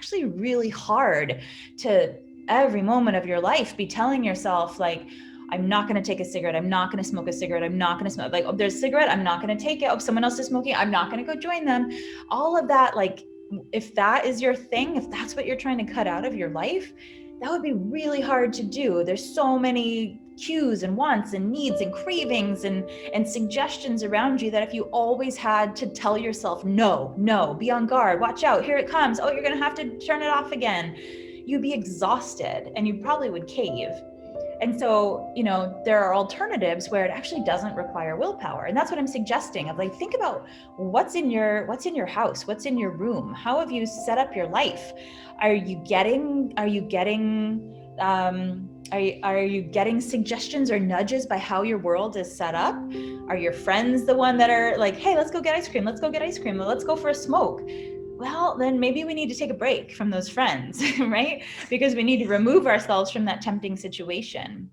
actually really hard to every moment of your life be telling yourself like, I'm not going to take a cigarette. I'm not going to smoke a cigarette. I'm not going to smoke. Like, oh, there's a cigarette. I'm not going to take it. Oh, someone else is smoking. I'm not going to go join them. All of that, like, if that is your thing, if that's what you're trying to cut out of your life, that would be really hard to do. There's so many cues and wants and needs and cravings and suggestions around you that if you always had to tell yourself, no, be on guard, watch out, here it comes. Oh, you're going to have to turn it off again. You'd be exhausted and you probably would cave. And so, there are alternatives where it actually doesn't require willpower. And that's what I'm suggesting of like, think about what's in your house, what's in your room, how have you set up your life? Are you getting suggestions or nudges by how your world is set up? Are your friends the one that are like, hey, let's go get ice cream, let's go for a smoke? Well, then maybe we need to take a break from those friends, right? Because we need to remove ourselves from that tempting situation.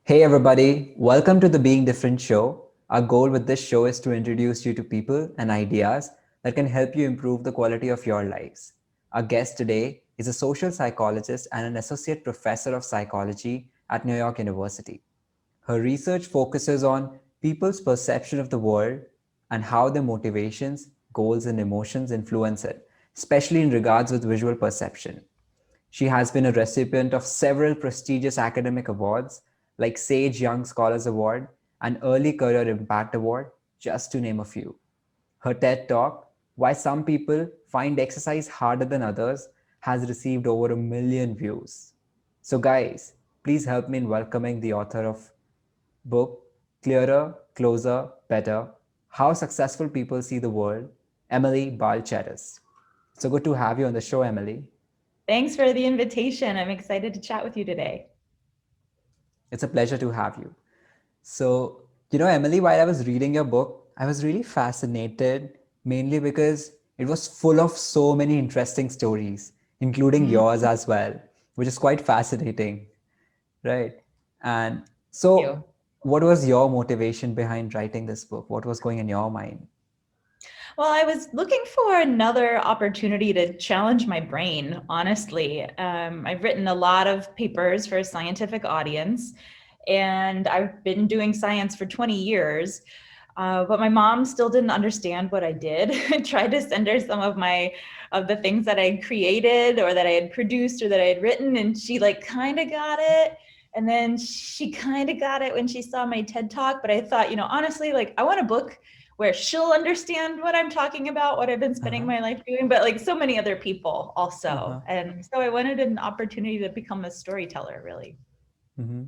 Hey everybody, welcome to the Being Different show. Our goal with this show is to introduce you to people and ideas that can help you improve the quality of your lives. Our guest today is a social psychologist and an associate professor of psychology at New York University. Her research focuses on people's perception of the world and how their motivations, goals, and emotions influence it, especially in regards with visual perception. She has been a recipient of several prestigious academic awards like Sage Young Scholars Award and Early Career Impact Award, just to name a few. Her TED Talk, Why Some People Find Exercise Harder Than Others, has received over 1 million views. So guys, please help me in welcoming the author of book Clearer, Closer, Better, How Successful People See the World, Emily Balcetis. So good to have you on the show, Emily. Thanks for the invitation. I'm excited to chat with you today. It's a pleasure to have you. So, Emily, while I was reading your book, I was really fascinated, mainly because it was full of so many interesting stories, including yours as well, which is quite fascinating, right? And Thank so, you. what was your motivation behind writing this book? What was going in your mind? Well, I was looking for another opportunity to challenge my brain, honestly. I've written a lot of papers for a scientific audience, and I've been doing science for 20 years. But my mom still didn't understand what I did. I tried to send her some of the things that I had created or that I had produced or that I had written, and she like kind of got it. And then she kind of got it when she saw my TED Talk. But I thought, honestly, like I want a book where she'll understand what I'm talking about, what I've been spending my life doing, but like so many other people also. And so I wanted an opportunity to become a storyteller, really. Mm-hmm.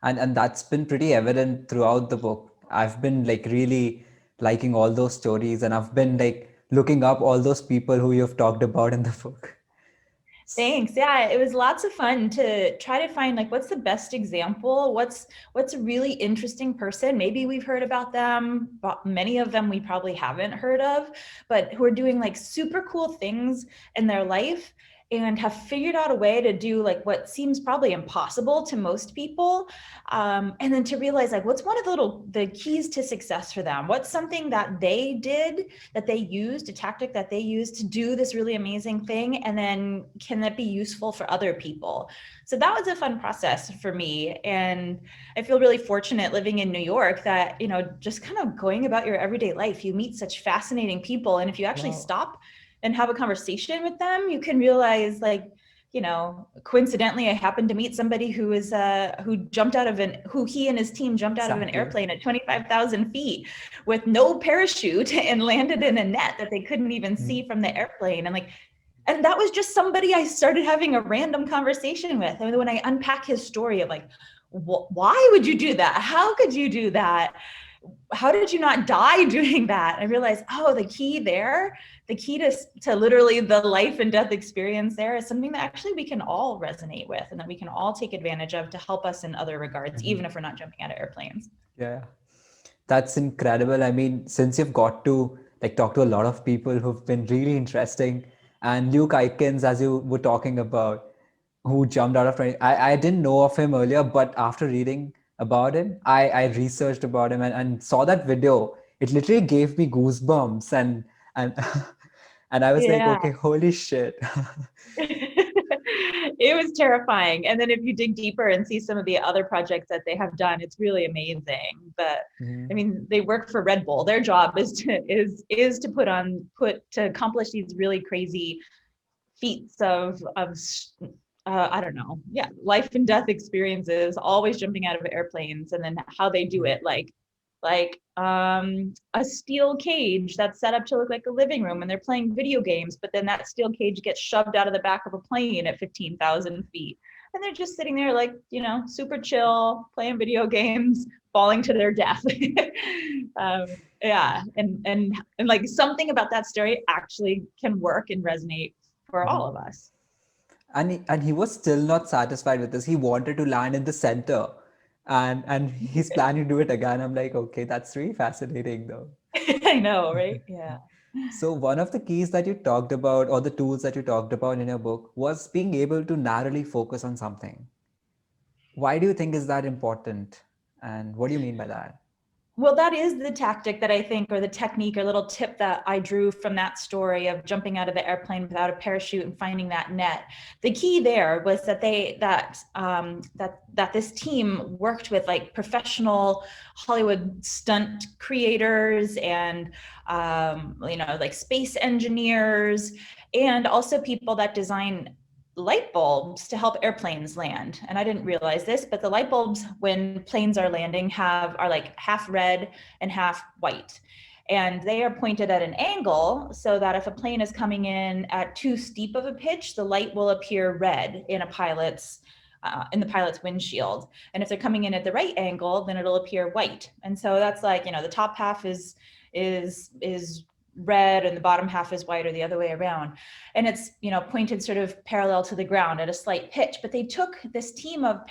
And that's been pretty evident throughout the book. I've been like really liking all those stories, and I've been like looking up all those people who you've talked about in the book. Thanks. Yeah, it was lots of fun to try to find like what's the best example, what's a really interesting person. Maybe we've heard about them, but many of them we probably haven't heard of, but who are doing like super cool things in their life and have figured out a way to do like what seems probably impossible to most people. And then to realize like what's one of the keys to success for them? What's something that they did, that they used, a tactic that they used to do this really amazing thing, and then can that be useful for other people? So that was a fun process for me, and I feel really fortunate living in New York that just kind of going about your everyday life, you meet such fascinating people, and if you actually stop and have a conversation with them, you can realize like coincidentally, I happened to meet somebody who he and his team jumped out of an airplane at 25,000 feet with no parachute and landed in a net that they couldn't even see from the airplane. And that was just somebody I started having a random conversation with. And when I unpack his story of like, why would you do that? How could you do that? How did you not die doing that? I realized, the key to literally the life and death experience there is something that actually we can all resonate with and that we can all take advantage of to help us in other regards, even if we're not jumping out of airplanes. Yeah, that's incredible. I mean, since you've got to like talk to a lot of people who've been really interesting, and Luke Aikens, as you were talking about, who jumped out of 20, I didn't know of him earlier, but after reading about him. I researched about him and saw that video. It literally gave me goosebumps and and I was like, Yeah. okay, holy shit. It was terrifying. And then if you dig deeper and see some of the other projects that they have done, it's really amazing. But I Mhm, mean, they work for Red Bull. Their job is to to accomplish these really crazy feats of I don't know, yeah, life and death experiences, always jumping out of airplanes, and then how they do mhm, it, like a steel cage that's set up to look like a living room, and they're playing video games, but then that steel cage gets shoved out of the back of a plane at 15,000 feet, and they're just sitting there like, super chill, playing video games, falling to their death. um, yeah, and like something about that story actually can work and resonate for all mhm. of us. And he was still not satisfied with this. He wanted to land in the center, and he's planning to do it again. I'm like, okay, that's really fascinating, though. I know, right? Yeah. So one of the keys that you talked about, or the tools that you talked about in your book, was being able to narrowly focus on something. Why do you think is that important? And what do you mean by that? Well, that is the tactic that I think, or the technique or little tip that I drew from that story of jumping out of the airplane without a parachute and finding that net. The key there was that that this team worked with like professional Hollywood stunt creators and like space engineers, and also people that design light bulbs to help airplanes land. And I didn't realize this, but the light bulbs when planes are landing are like half red and half white. And they are pointed at an angle so that if a plane is coming in at too steep of a pitch, the light will appear red in the pilot's windshield. And if they're coming in at the right angle, then it'll appear white. And so that's like, the top half is red and the bottom half is white, or the other way around, and it's pointed sort of parallel to the ground at a slight pitch. But they took this team of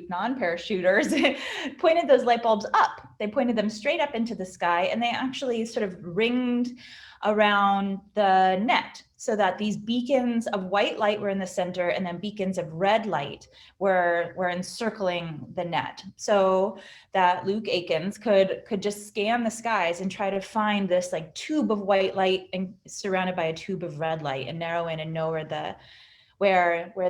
non-parachuters pointed those light bulbs up. They pointed them straight up into the sky, and they actually sort of ringed around the net so that these beacons of white light were in the center, and then beacons of red light were encircling the net, so that Luke Akins could just scan the skies and try to find this like tube of white light and surrounded by a tube of red light, and narrow in and know where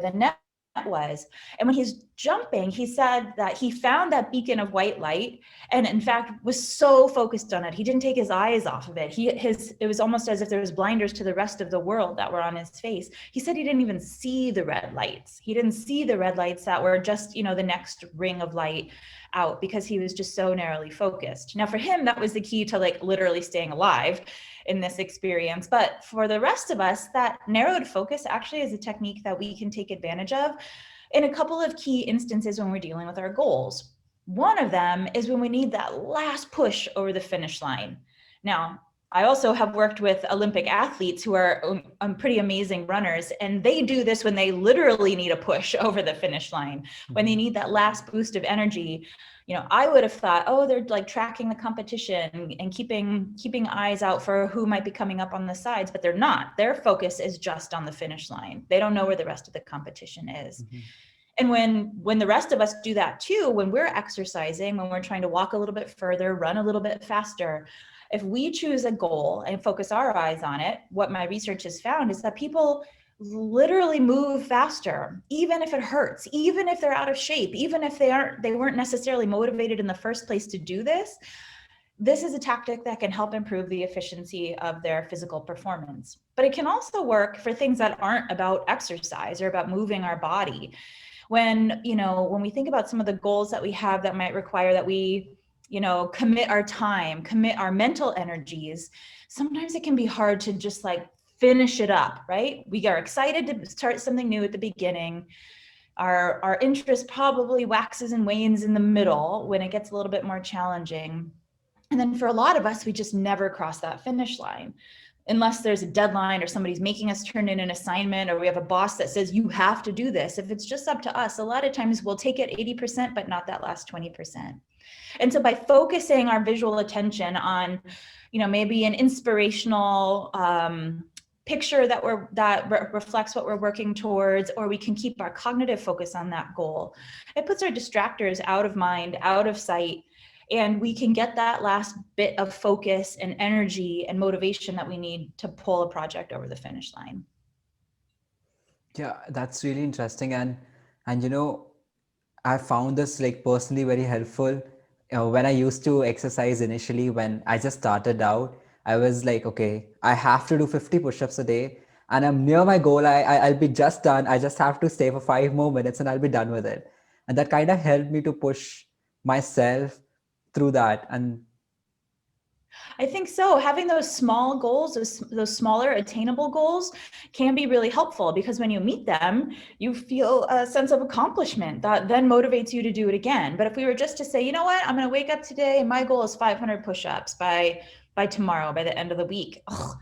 the net was. And when he's jumping, he said that he found that beacon of white light, and in fact was so focused on it, he didn't take his eyes off of it. It was almost as if there was blinders to the rest of the world that were on his face. He said he didn't even see the red lights. He didn't see the red lights that were just, the next ring of light out, because he was just so narrowly focused. Now for him, that was the key to like literally staying alive in this experience. But for the rest of us, that narrowed focus actually is a technique that we can take advantage of in a couple of key instances when we're dealing with our goals. One of them is when we need that last push over the finish line. Now, I also have worked with Olympic athletes who are pretty amazing runners, and they do this when they literally need a push over the finish line, when they Mhm, need that last boost of energy. I would have thought, oh, they're like tracking the competition and keeping eyes out for who might be coming up on the sides, but they're not. Their focus is just on the finish line. They don't know where the rest of the competition is. mhm, And when the rest of us do that too, when we're exercising, when we're trying to walk a little bit further, run a little bit faster, if we choose a goal and focus our eyes on it, what my research has found is that people literally move faster, even if it hurts, even if they're out of shape, even if they weren't necessarily motivated in the first place to do this. This is a tactic that can help improve the efficiency of their physical performance. But it can also work for things that aren't about exercise or about moving our body. When we think about some of the goals that we have that might require that we commit our time, commit our mental energies, sometimes it can be hard to just like finish it up, right? We are excited to start something new at the beginning. Our interest probably waxes and wanes in the middle when it gets a little bit more challenging. And then for a lot of us, we just never cross that finish line unless there's a deadline or somebody's making us turn in an assignment, or we have a boss that says you have to do this. If it's just up to us, a lot of times we'll take it 80%, but not that last 20%. And so by focusing our visual attention on, maybe an inspirational picture that reflects what we're working towards, or we can keep our cognitive focus on that goal. It puts our distractors out of mind, out of sight, and we can get that last bit of focus and energy and motivation that we need to pull a project over the finish line. Yeah, that's really interesting. And I found this like personally very helpful. When I used to exercise initially, when I just started out, I was like, okay, I have to do 50 push-ups a day, and I'm near my goal. I'll be just done. I just have to stay for 5 more minutes, and I'll be done with it. And that kind of helped me to push myself through that. And I think so. Having those small goals, those smaller attainable goals can be really helpful, because when you meet them, you feel a sense of accomplishment that then motivates you to do it again. But if we were just to say, you know what, I'm going to wake up today and my goal is 500 push-ups by tomorrow, by the end of the week. Ugh,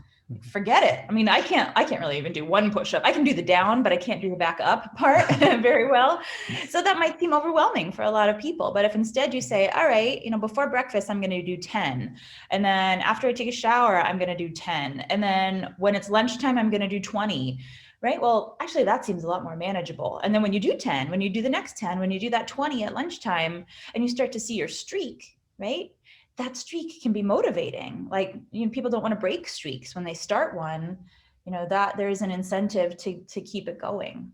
forget it. I mean, I can't really even do one push-up. I can do the down, but I can't do the back up part very well. So that might seem overwhelming for a lot of people. But if instead you say, all right, before breakfast, I'm going to do 10. And then after I take a shower, I'm going to do 10. And then when it's lunchtime, I'm going to do 20. Right? Well, actually, that seems a lot more manageable. And then when you do 10, when you do the next 10, when you do that 20 at lunchtime, and you start to see your streak, right? That streak can be motivating. Like, people don't want to break streaks when they start one, that there's an incentive to keep it going.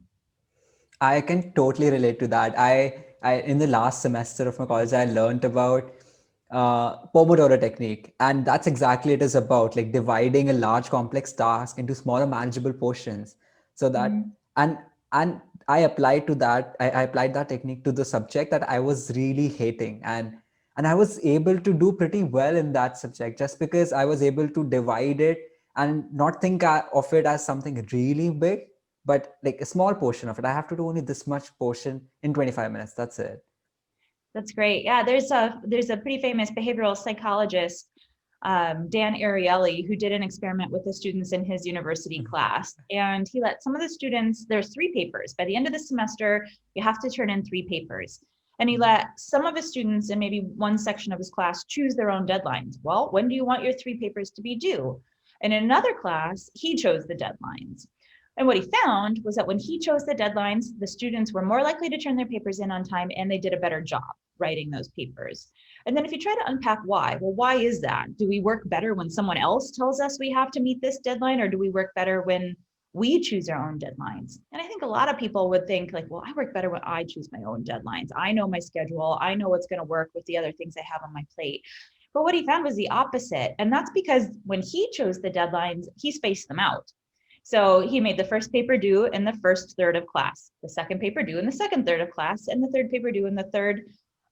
I can totally relate to that. I in the last semester of my college, I learned about Pomodoro technique, and that's exactly it is about, like dividing a large complex task into smaller manageable portions, so that Mm. and I applied to that. I applied that technique to the subject that I was really hating, and I was able to do pretty well in that subject just because I was able to divide it and not think of it as something really big, but like a small portion of it. I have to do only this much portion in 25 minutes. That's it. That's great. Yeah, there's a pretty famous behavioral psychologist, Dan Ariely, who did an experiment with the students in his university Mhm. class. And he let some of the students, there's 3 papers. By the end of the semester, you have to turn in 3 papers. And he Mhm. let some of his students in maybe one section of his class choose their own deadlines. Well, when do you want your 3 papers to be due? And in another class, he chose the deadlines. And what he found was that when he chose the deadlines, the students were more likely to turn their papers in on time, and they did a better job writing those papers. And then if you try to unpack why, well, why is that? Do we work better when someone else tells us we have to meet this deadline, or do we work better when we choose our own deadlines? And I think a lot of people would think like, well, I work better when I choose my own deadlines. I know my schedule. I know what's going to work with the other things I have on my plate. But what he found was the opposite. And that's because when he chose the deadlines, he spaced them out. So he made the first paper due in the first third of class, the second paper due in the second third of class, and the third paper due in the third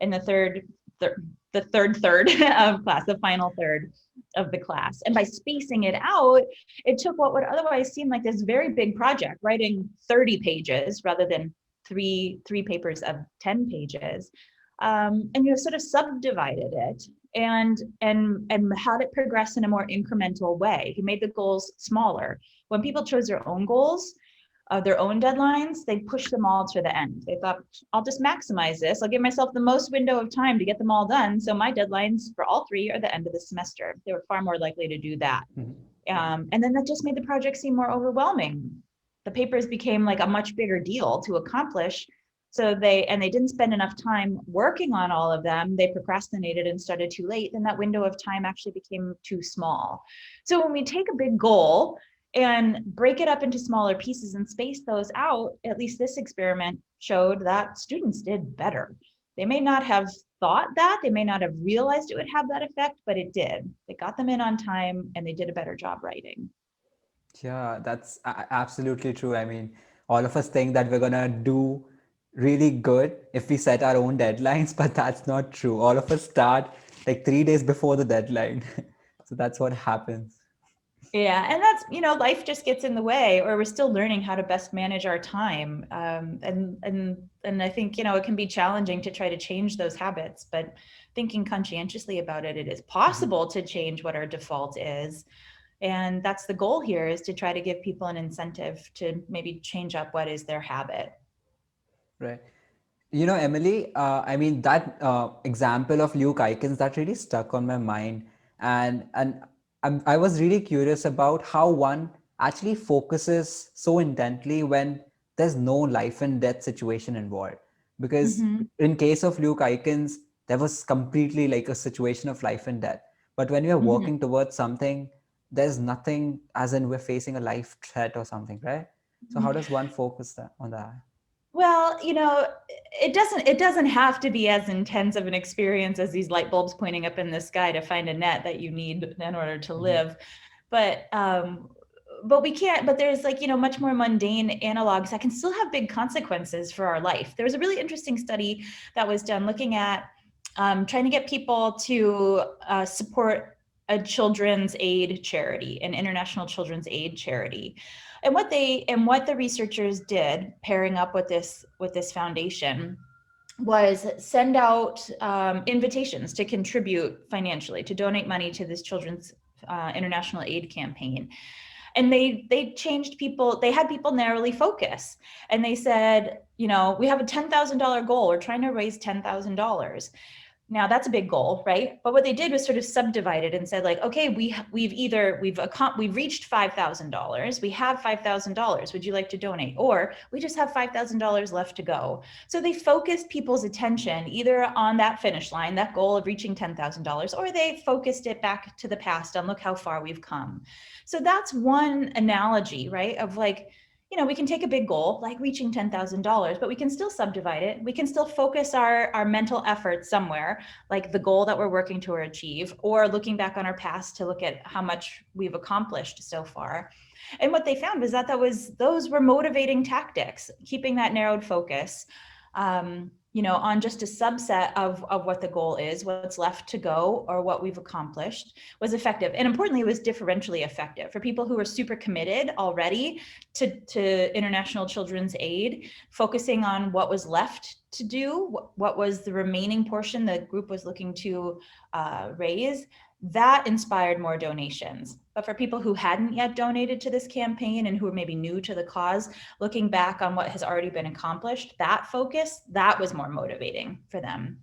of class, the final third of the class. And by spacing it out, it took what would otherwise seem like this very big project, writing 30 pages rather than three papers of 10 pages. And you sort of subdivided it and had it progress in a more incremental way. He made the goals smaller. When people chose their own goals, their own deadlines, they pushed them all to the end. They thought, I'll just maximize this. I'll give myself the most window of time to get them all done. So my deadlines for all 3 are the end of the semester. They were far more likely to do that. Mhm. And then that just made the project seem more overwhelming. The papers became like a much bigger deal to accomplish. So they didn't spend enough time working on all of them. They procrastinated and started too late. Then that window of time actually became too small. So when we take a big goal and break it up into smaller pieces and space those out, at least this experiment showed that students did better. They may not have thought that, they may not have realized it would have that effect, but it did. They got them in on time and they did a better job writing. Yeah, that's absolutely true. I mean, all of us think that we're gonna do really good if we set our own deadlines, but that's not true. All of us start like 3 days before the deadline. So that's what happens. Yeah, and that's, life just gets in the way, or we're still learning how to best manage our time. And I think, it can be challenging to try to change those habits, but thinking conscientiously about it, it is Mhm. possible to change what our default is. And that's the goal here, is to try to give people an incentive to maybe change up what is their habit. Right. Emily, I mean, that example of Luke Aikens, that really stuck on my mind. And I was really curious about how one actually focuses so intently when there's no life and death situation involved. Because Mm-hmm. in case of Luke Aikens, there was completely like a situation of life and death. But when we are Mm-hmm. working towards something, there's nothing as in we're facing a life threat or something, right? So how does one focus on that? Well, it doesn't have to be as intense of an experience as these light bulbs pointing up in the sky to find a net that you need in order to Mhm. live. But we can't, but there's like, much more mundane analogs that can still have big consequences for our life. There was a really interesting study that was done looking at trying to get people to support a children's aid charity, an international children's aid charity. And what the researchers did, pairing up with this foundation, was send out invitations to contribute financially, to donate money to this children's international aid campaign. And they changed people. They had people narrowly focus, and they said, we have a $10,000 goal. We're trying to raise $10,000. Now that's a big goal, right? But what they did was sort of subdivided and said, like, okay, we've reached $5,000. We have $5,000. Would you like to donate? Or we just have $5,000 left to go. So they focused people's attention either on that finish line, that goal of reaching $10,000, or they focused it back to the past on look how far we've come. So that's one analogy, right? Of like, we can take a big goal like reaching $10,000, but we can still subdivide it. We can still focus our mental efforts somewhere, like the goal that we're working to achieve, or looking back on our past to look at how much we've accomplished so far. And what they found was that those were motivating tactics, keeping that narrowed focus, on just a subset of what the goal is, what's left to go, or what we've accomplished, was effective. And importantly, it was differentially effective for people who were super committed already to international children's aid. Focusing on what was left to do, what was the remaining portion the group was looking to raise, that inspired more donations. But for people who hadn't yet donated to this campaign and who were maybe new to the cause, looking back on what has already been accomplished, that focus, that was more motivating for them.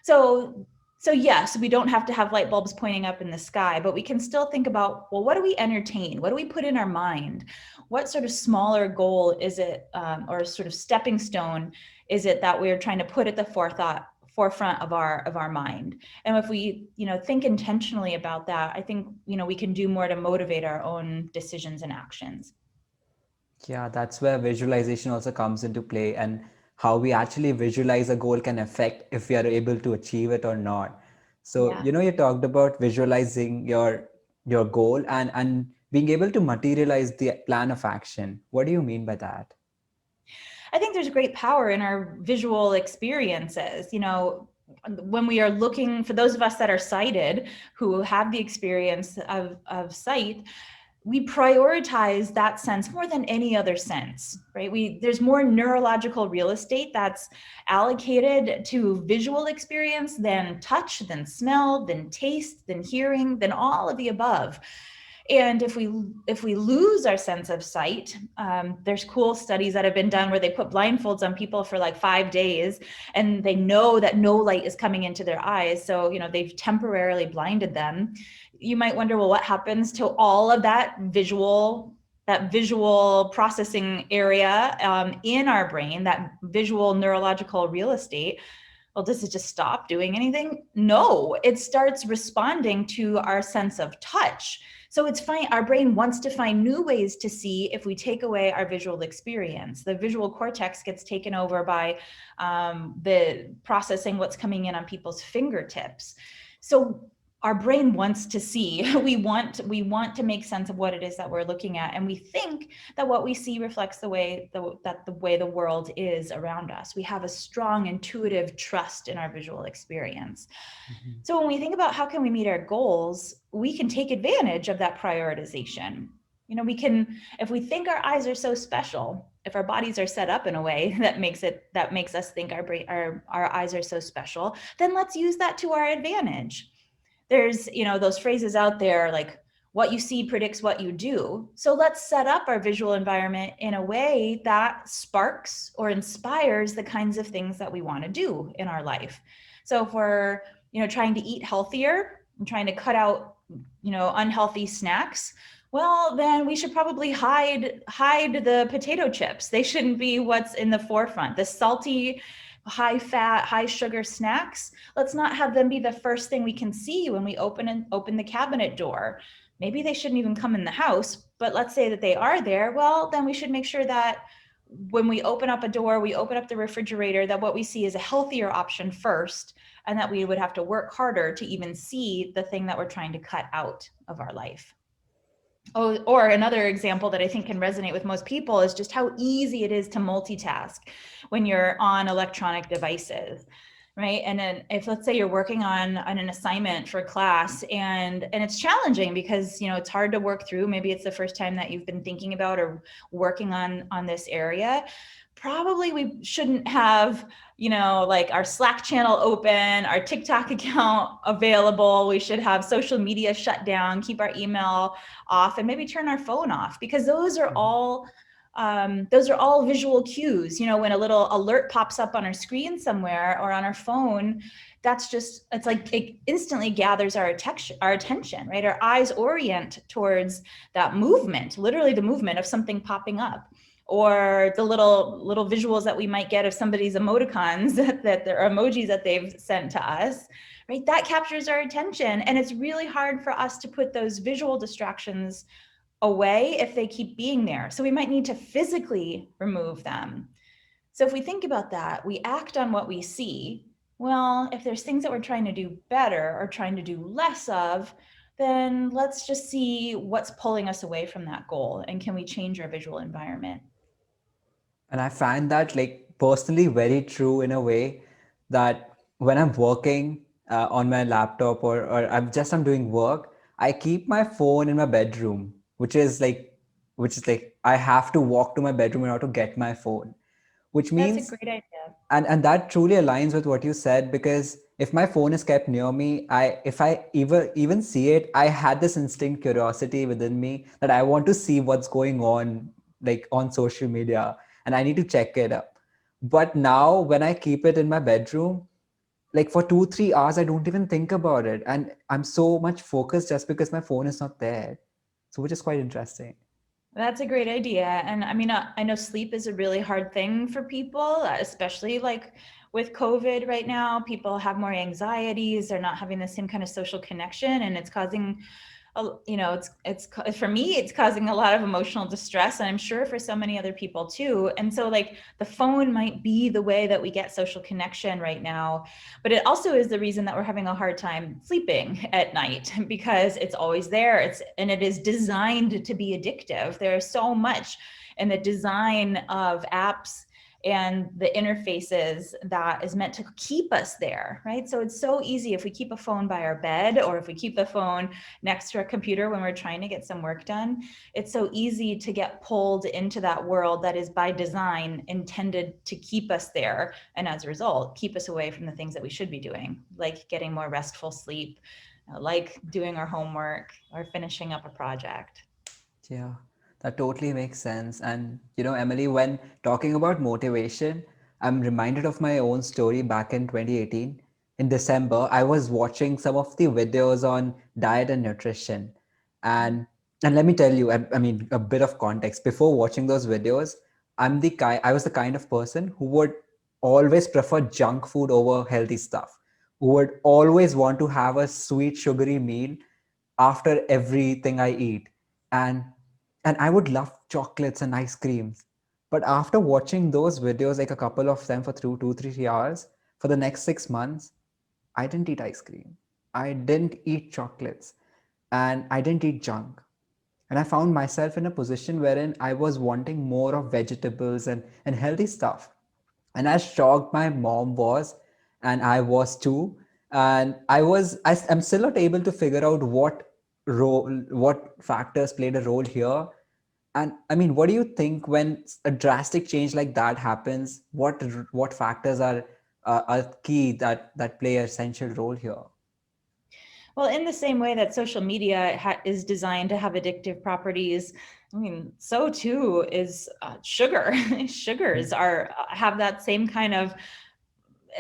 So yes, we don't have to have light bulbs pointing up in the sky, but we can still think about, well, what do we entertain? What do we put in our mind? What sort of smaller goal is it, or sort of stepping stone is it that we're trying to put at the forefront of our mind? And if we, think intentionally about that, I think, we can do more to motivate our own decisions and actions. Yeah, that's where visualization also comes into play, and how we actually visualize a goal can affect if we are able to achieve it or not. So, Yeah. you talked about visualizing your goal and being able to materialize the plan of action. What do you mean by that? I think there's great power in our visual experiences. When we are looking, for those of us that are sighted, who have the experience of sight, we prioritize that sense more than any other sense, right? There's more neurological real estate that's allocated to visual experience than touch, than smell, than taste, than hearing, than all of the above. And if we lose our sense of sight, there's cool studies that have been done where they put blindfolds on people for like 5 days, and they know that no light is coming into their eyes. So, they've temporarily blinded them. You might wonder, well, what happens to all of that visual processing area in our brain, that visual neurological real estate? Well, does it just stop doing anything? No, it starts responding to our sense of touch. So it's fine. Our brain wants to find new ways to see if we take away our visual experience. The visual cortex gets taken over by the processing what's coming in on people's fingertips. So our brain wants to see. We want to make sense of what it is that we're looking at, and we think that what we see reflects the way the world is around us. We have a strong intuitive trust in our visual experience. Mhm. So when we think about how can we meet our goals, we can take advantage of that prioritization. We can, if we think our eyes are so special, if our bodies are set up in a way that makes us think our eyes are so special, then let's use that to our advantage. There's, those phrases out there like, what you see predicts what you do. So let's set up our visual environment in a way that sparks or inspires the kinds of things that we want to do in our life. So if we're, trying to eat healthier and trying to cut out, unhealthy snacks, Well, then we should probably hide the potato chips. They shouldn't be what's in the forefront. The salty, high fat, high sugar snacks, let's not have them be the first thing we can see when we open the cabinet door. Maybe they shouldn't even come in the house, but let's say that they are there. Well, then we should make sure that when we open up a door, we open up the refrigerator, that what we see is a healthier option first, and that we would have to work harder to even see the thing that we're trying to cut out of our life. Oh, or another example that I think can resonate with most people is just how easy it is to multitask when you're on electronic devices, right? And then if, let's say, you're working on an assignment for class, and it's challenging because, you know, it's hard to work through. Maybe it's the first time that you've been thinking about or working on this area. Probably we shouldn't have, you know, like our Slack channel open, our TikTok account available. We should have social media shut down, keep our email off, and maybe turn our phone off, because those are all visual cues. You know, when a little alert pops up on our screen somewhere or on our phone, that's just, it's like it instantly gathers our attention, right? Our eyes orient towards that movement, literally the movement of something popping up, or the little visuals that we might get of somebody's emoticons that their emojis that they've sent to us, right? That captures our attention. And it's really hard for us to put those visual distractions away if they keep being there. So we might need to physically remove them. So if we think about that, we act on what we see. Well, if there's things that we're trying to do better or trying to do less of, then let's just see what's pulling us away from that goal, and can we change our visual environment? And I find that like personally very true in a way that when I'm working on my laptop or I'm doing work, I keep my phone in my bedroom, which is like I have to walk to my bedroom in order to get my phone, which That's a means great idea. and that truly aligns with what you said, because if my phone is kept near me, if I even see it, I had this instinct curiosity within me that I want to see what's going on, like on social media, and I need to check it up. But now when I keep it in my bedroom, like for 2 3 hours I don't even think about it, and I'm so much focused just because my phone is not there. So which is quite interesting. That's a great idea. And I mean, I know sleep is a really hard thing for people, especially like with COVID right now. People have more anxieties. They're not having the same kind of social connection, and it's causing, you know, it's for me, it's causing a lot of emotional distress, and I'm sure for so many other people too. And so like the phone might be the way that we get social connection right now, but it also is the reason that we're having a hard time sleeping at night, because it's always there. And it is designed to be addictive. There's so much in the design of apps and the interfaces that is meant to keep us there, right? So it's so easy if we keep a phone by our bed, or if we keep the phone next to our computer when we're trying to get some work done, it's so easy to get pulled into that world that is by design intended to keep us there, and as a result, keep us away from the things that we should be doing, like getting more restful sleep, like doing our homework or finishing up a project. Yeah, that totally makes sense. And Emily, when talking about motivation, I'm reminded of my own story back in 2018. In December, I was watching some of the videos on diet and nutrition. And and let me tell you, I mean, a bit of context. Before watching those videos, I was the kind of person who would always prefer junk food over healthy stuff, who would always want to have a sweet, sugary meal after everything I eat. And I would love chocolates and ice creams. But after watching those videos, like a couple of them for through 2 3 hours, for the next 6 months, I didn't eat ice cream. I didn't eat chocolates, and I didn't eat junk. And I found myself in a position wherein I was wanting more of vegetables and healthy stuff. And as shocked my mom was, and I was too. And I'm still not able to figure out what factors played a role here. And I mean, what do you think when a drastic change like that happens? What factors are key that play an essential role here? Well, in the same way that social media is designed to have addictive properties, I mean, so too is sugar. Sugars have that same kind of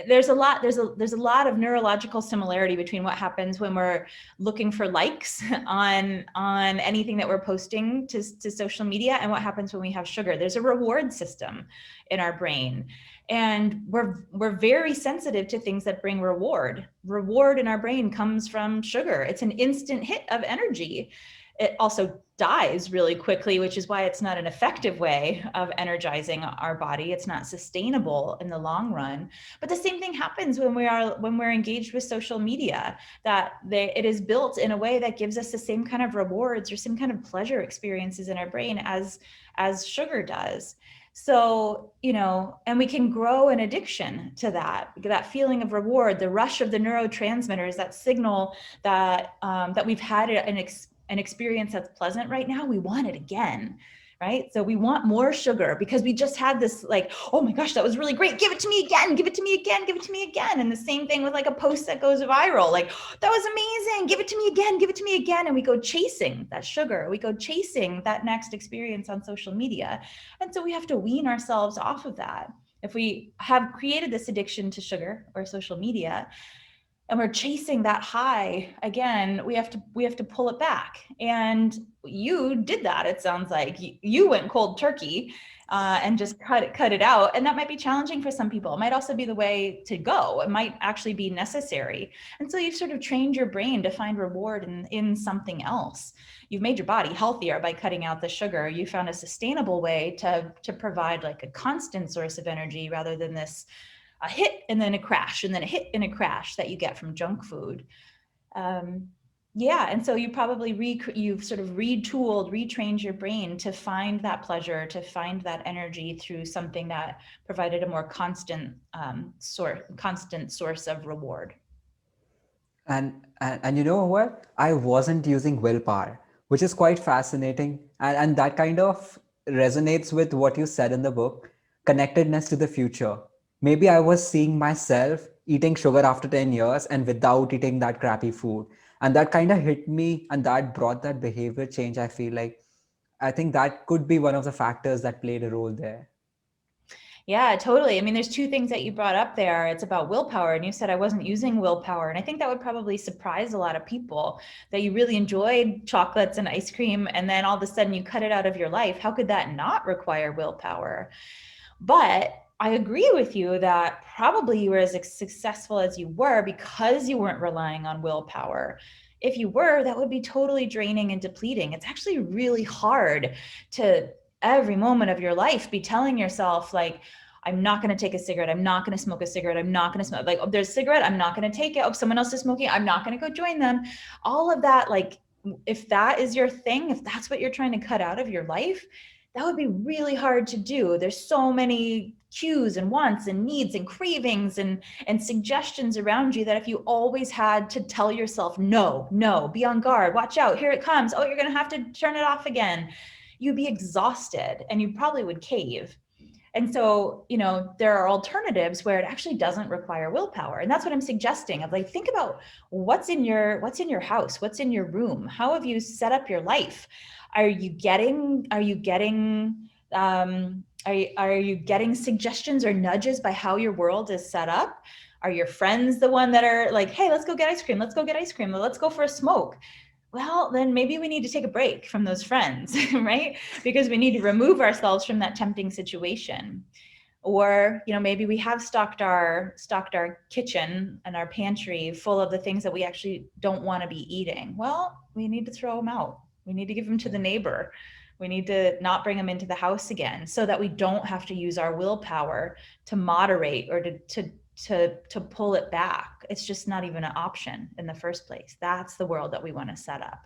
there's a lot of neurological similarity between what happens when we're looking for likes on anything that we're posting to social media and what happens when we have sugar. There's a reward system in our brain, and we're very sensitive to things that bring reward in our brain comes from sugar. It's an instant hit of energy. It also dies really quickly, which is why it's not an effective way of energizing our body. It's not sustainable in the long run. But the same thing happens when we're engaged with social media, that it is built in a way that gives us the same kind of rewards or same kind of pleasure experiences in our brain as sugar does. So, and we can grow an addiction to that feeling of reward, the rush of the neurotransmitters, that signal that we've had an experience that's pleasant right now, we want it again, right? So we want more sugar because we just had this like, oh my gosh, that was really great. Give it to me again, give it to me again, give it to me again. And the same thing with like a post that goes viral, like, that was amazing. Give it to me again, give it to me again. And we go chasing that sugar. We go chasing that next experience on social media. And so we have to wean ourselves off of that. If we have created this addiction to sugar or social media, and we're chasing that high again, we have to pull it back. And you did that. It sounds like you went cold turkey and just cut it out. And that might be challenging for some people. It might also be the way to go. It might actually be necessary. And so you've sort of trained your brain to find reward in something else. You've made your body healthier by cutting out the sugar. You found a sustainable way to provide like a constant source of energy rather than this a hit and then a crash and then a hit and a crash that you get from junk food. And so you probably you've sort of retrained your brain to find that pleasure, to find that energy through something that provided a more constant source of reward. And you know what? I wasn't using willpower, which is quite fascinating. And that kind of resonates with what you said in the book, connectedness to the future. Maybe I was seeing myself eating sugar after 10 years and without eating that crappy food. And that kind of hit me and that brought that behavior change. I feel like I think that could be one of the factors that played a role there. Yeah, totally. I mean, there's two things that you brought up there. It's about willpower, and you said I wasn't using willpower. And I think that would probably surprise a lot of people, that you really enjoyed chocolates and ice cream, and then all of a sudden you cut it out of your life. How could that not require willpower? But I agree with you that probably you were as successful as you were because you weren't relying on willpower. If you were, that would be totally draining and depleting. It's actually really hard to every moment of your life be telling yourself like, I'm not going to take a cigarette. I'm not going to smoke a cigarette. I'm not going to smoke. Like, oh, there's a cigarette. I'm not going to take it. Oh, someone else is smoking. I'm not going to go join them. All of that, like, if that is your thing, if that's what you're trying to cut out of your life, that would be really hard to do. There's so many cues and wants and needs and cravings and suggestions around you that if you always had to tell yourself, no, be on guard, watch out, here it comes. Oh, you're going to have to turn it off again. You'd be exhausted and you probably would cave. And so, there are alternatives where it actually doesn't require willpower. And that's what I'm suggesting of like, think about what's in your house, what's in your room. How have you set up your life? Are you getting suggestions or nudges by how your world is set up? Are your friends the one that are like, hey, let's go get ice cream. Let's go get ice cream. Let's go for a smoke. Well, then maybe we need to take a break from those friends, right? Because we need to remove ourselves from that tempting situation. Or, maybe we have stocked our kitchen and our pantry full of the things that we actually don't want to be eating. Well, we need to throw them out. We need to give them to the neighbor. We need to not bring them into the house again so that we don't have to use our willpower to moderate or to pull it back. It's just not even an option in the first place. That's the world that we want to set up.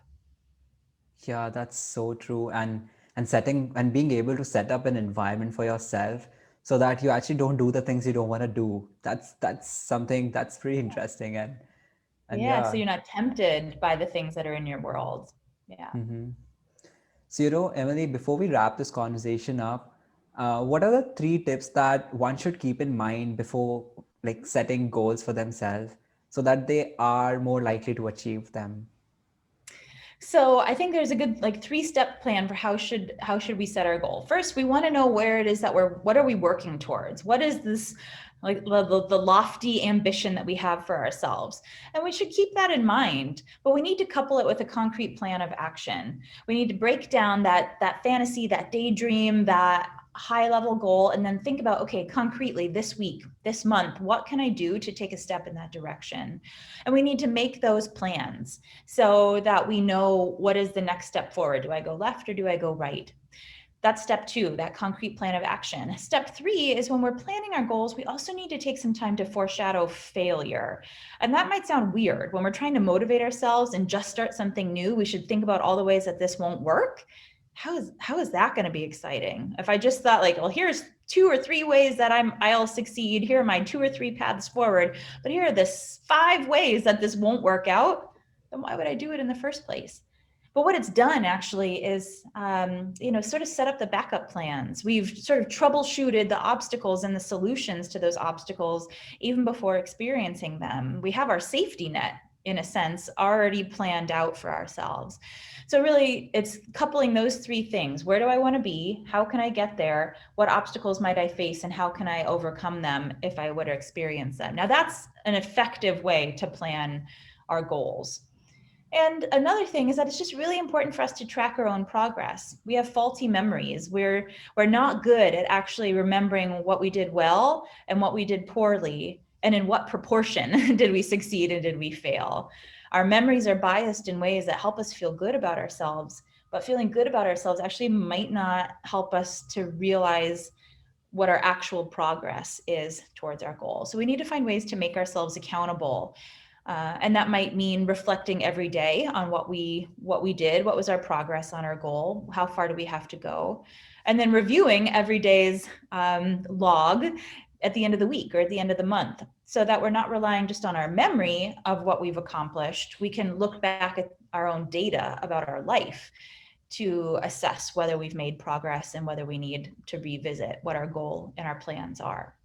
Yeah, that's so true. And setting and being able to set up an environment for yourself so that you actually don't do the things you don't want to do. That's something that's pretty interesting. And Yeah, so yeah. you're not tempted by the things that are in your world. Yeah. Hmm. So, Emily, before we wrap this conversation up, what are the 3 tips that one should keep in mind before like setting goals for themselves so that they are more likely to achieve them? So I think there's a good like 3-step plan for how should we set our goal. First, we want to know where it is that what are we working towards? What is this like the lofty ambition that we have for ourselves. And we should keep that in mind, but we need to couple it with a concrete plan of action. We need to break down that fantasy, that daydream, that high level goal, and then think about, okay, concretely this week, this month, what can I do to take a step in that direction? And we need to make those plans so that we know what is the next step forward. Do I go left or do I go right? That's step 2, that concrete plan of action. Step 3 is when we're planning our goals, we also need to take some time to foreshadow failure. And that might sound weird. When we're trying to motivate ourselves and just start something new, we should think about all the ways that this won't work. How is that going to be exciting? If I just thought like, well, here's 2 or 3 ways that I'll succeed. Here are my 2 or 3 paths forward, but here are the 5 ways that this won't work out, then why would I do it in the first place? But what it's done actually is, sort of set up the backup plans. We've sort of troubleshooted the obstacles and the solutions to those obstacles even before experiencing them. We have our safety net, in a sense, already planned out for ourselves. So really, it's coupling those 3 things. Where do I want to be? How can I get there? What obstacles might I face? And how can I overcome them if I were to experience them? Now, that's an effective way to plan our goals. And another thing is that it's just really important for us to track our own progress. We have faulty memories. We're not good at actually remembering what we did well and what we did poorly, and in what proportion did we succeed and did we fail. Our memories are biased in ways that help us feel good about ourselves, but feeling good about ourselves actually might not help us to realize what our actual progress is towards our goal. So we need to find ways to make ourselves accountable. And that might mean reflecting every day on what we did, what was our progress on our goal, how far do we have to go, and then reviewing every day's log at the end of the week or at the end of the month, so that we're not relying just on our memory of what we've accomplished. We can look back at our own data about our life to assess whether we've made progress and whether we need to revisit what our goal and our plans are.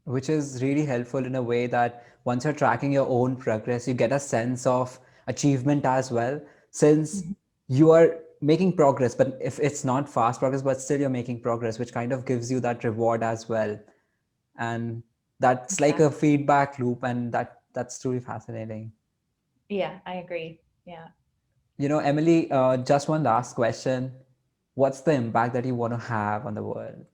Which is really helpful in a way that once you're tracking your own progress, you get a sense of achievement as well, since Mhm. you are making progress, but if it's not fast progress, but still you're making progress, which kind of gives you that reward as well. And that's like a Exactly. feedback loop, and that's truly fascinating. Yeah, I agree. Yeah. Emily, just one last question. What's the impact that you want to have on the world?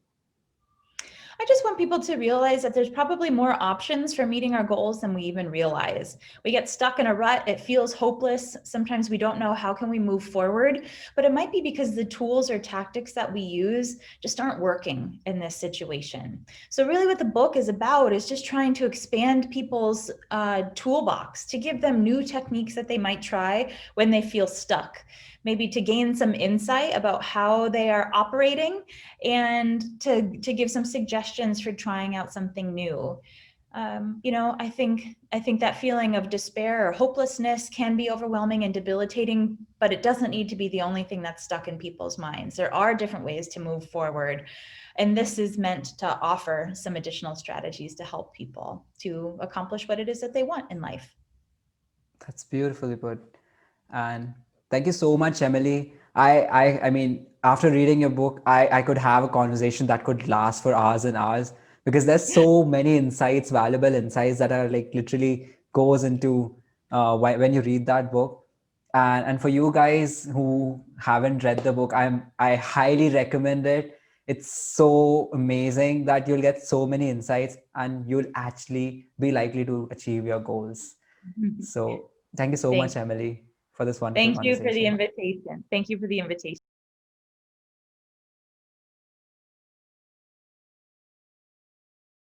I just want people to realize that there's probably more options for meeting our goals than we even realize. We get stuck in a rut. It feels hopeless. Sometimes we don't know how can we move forward, but it might be because the tools or tactics that we use just aren't working in this situation. So really what the book is about is just trying to expand people's toolbox to give them new techniques that they might try when they feel stuck, maybe to gain some insight about how they are operating, and to give some suggestions for trying out something new. I think that feeling of despair or hopelessness can be overwhelming and debilitating, but it doesn't need to be the only thing that's stuck in people's minds. There are different ways to move forward, and this is meant to offer some additional strategies to help people to accomplish what it is that they want in life. That's beautifully put. And thank you so much, Emily. I mean, after reading your book, I could have a conversation that could last for hours and hours, because there's so many insights, valuable insights that are like literally goes into when you read that book. And for you guys who haven't read the book, I highly recommend it. It's so amazing that you'll get so many insights and you'll actually be likely to achieve your goals. So thank you so much, Thank Emily, for this wonderful thank you for the conversation. invitation. Thank you for the invitation.